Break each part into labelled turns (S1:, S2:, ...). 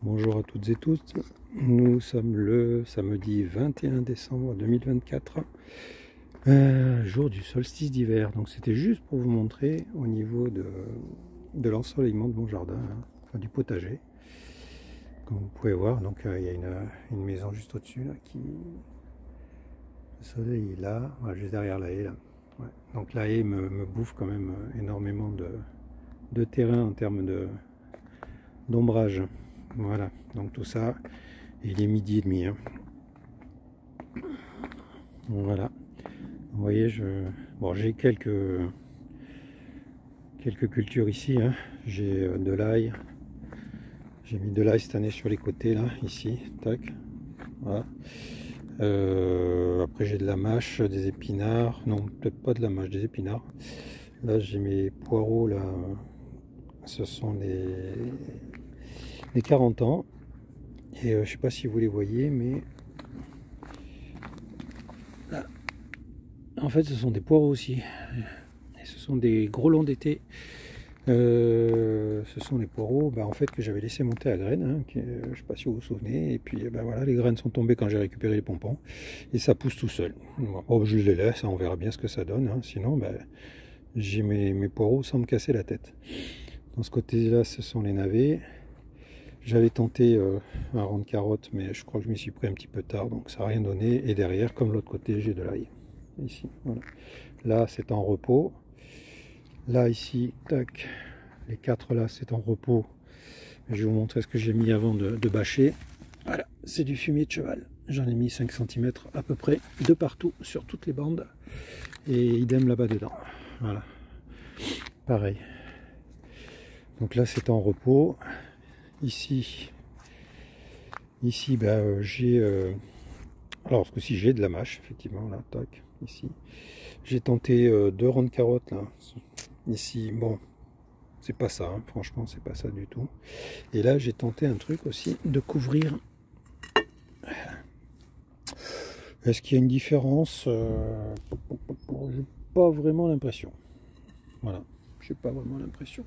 S1: Bonjour à toutes et tous, nous sommes le samedi 21 décembre 2024, jour du solstice d'hiver. Donc c'était juste pour vous montrer au niveau de l'ensoleillement de mon jardin, hein, enfin du potager. Comme vous pouvez voir, donc il y a une maison juste au-dessus là qui... Le soleil est là, voilà, juste derrière la haie là. Ouais. Donc la haie me bouffe quand même énormément de terrain en termes d'ombrage. Voilà, donc tout ça, il est midi et demi. Hein. Voilà, vous voyez, j'ai quelques cultures ici. Hein. J'ai de l'ail. J'ai mis de l'ail cette année sur les côtés, là, ici, tac. Voilà. Après j'ai de la mâche, des épinards. Non, peut-être pas de la mâche, des épinards. Là j'ai mes poireaux, là. Ce sont les 40 ans. Et je sais pas si vous les voyez, mais là, en fait ce sont des poireaux aussi. Et ce sont des gros longs d'été. Ce sont les poireaux en fait, que j'avais laissé monter à graines, hein, je ne sais pas si vous vous souvenez, et puis voilà, les graines sont tombées quand j'ai récupéré les pompons, et ça pousse tout seul. Bon, je les laisse, hein, on verra bien ce que ça donne, hein, sinon j'ai mes poireaux sans me casser la tête. Dans ce côté-là, ce sont les navets. J'avais tenté un rang de carottes, mais je crois que je m'y suis pris un petit peu tard, donc ça n'a rien donné. Et derrière, comme l'autre côté, j'ai de l'ail. Ici, voilà. Là, c'est en repos. Là, ici, tac, les 4 là, c'est en repos. Je vais vous montrer ce que j'ai mis avant de bâcher. Voilà, c'est du fumier de cheval. J'en ai mis 5 cm à peu près, de partout, sur toutes les bandes. Et idem là-bas dedans. Voilà, pareil. Donc là, c'est en repos. Ici, j'ai... alors, ce coup-ci, j'ai de la mâche, effectivement, là, tac, ici. J'ai tenté 2 rangs de carottes, là. Ici, bon, c'est pas ça, hein. Franchement, c'est pas ça du tout. Et là, j'ai tenté un truc aussi, de couvrir. Est-ce qu'il y a une différence? J'ai pas vraiment l'impression. Voilà, j'ai pas vraiment l'impression.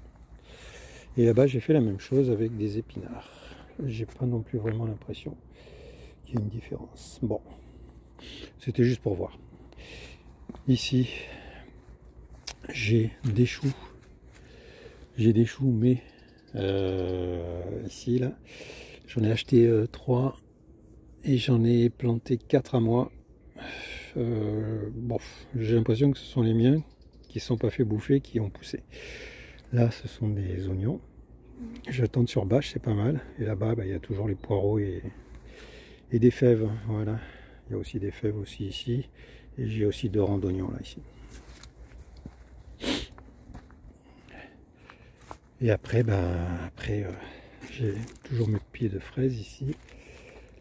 S1: Et là-bas, j'ai fait la même chose avec des épinards. J'ai pas non plus vraiment l'impression qu'il y ait une différence. Bon, c'était juste pour voir. Ici, j'ai des choux. J'ai des choux, mais ici, là, j'en ai acheté 3 et j'en ai planté 4 à moi. Bon, j'ai l'impression que ce sont les miens qui ne sont pas fait bouffer, qui ont poussé. Là, ce sont des oignons. J'attends sur bâche, c'est pas mal. Et là-bas, il y a toujours les poireaux et des fèves. Voilà, il y a aussi des fèves aussi ici. Et j'ai aussi 2 rangs d'oignons là, ici. Et après, j'ai toujours mes pieds de fraises ici.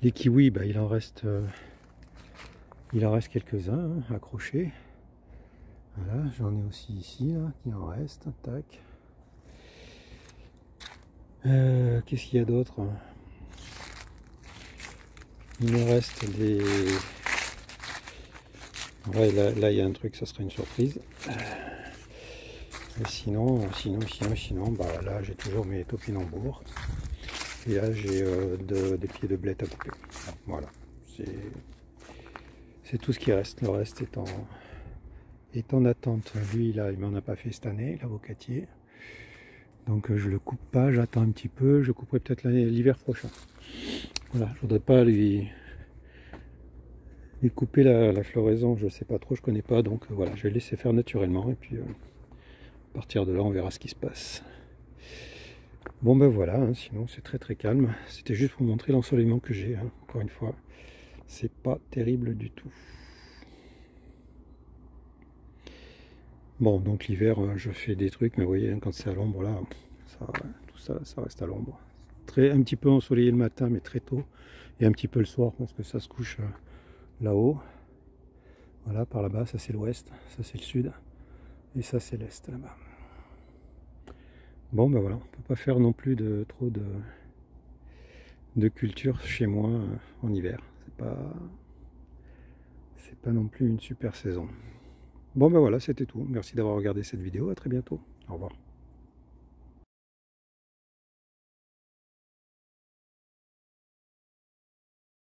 S1: Les kiwis, il en reste quelques-uns, hein, accrochés. Voilà, j'en ai aussi ici, là, qui en reste. Tac. Qu'est-ce qu'il y a d'autre? Il me reste des... Ouais, là, il y a un truc, ça serait une surprise. Sinon, là, j'ai toujours mes topinambours. Et là, j'ai des pieds de blette à couper. Voilà, c'est tout ce qui reste. Le reste est en attente. Lui, là, il m'en a pas fait cette année, l'avocatier. Donc, je le coupe pas, j'attends un petit peu. Je couperai peut-être l'hiver prochain. Voilà, je voudrais pas lui couper la floraison, je sais pas trop, je connais pas. Donc, voilà, je vais laisser faire naturellement. Et puis, à partir de là, on verra ce qui se passe. Bon voilà, hein, sinon c'est très calme. C'était juste pour vous montrer l'ensoleillement que j'ai, hein. Encore une fois, c'est pas terrible du tout. Bon, donc l'hiver, je fais des trucs, mais vous voyez, hein, quand c'est à l'ombre, là, tout ça, ça reste à l'ombre. Un petit peu ensoleillé le matin, mais très tôt, et un petit peu le soir, parce que ça se couche là-haut. Voilà, par là-bas, ça c'est l'ouest, ça c'est le sud, et ça c'est l'est, là-bas. Bon, voilà, on peut pas faire non plus trop de culture chez moi en hiver. C'est pas non plus une super saison. Bon, voilà, c'était tout. Merci d'avoir regardé cette vidéo. À très bientôt. Au revoir.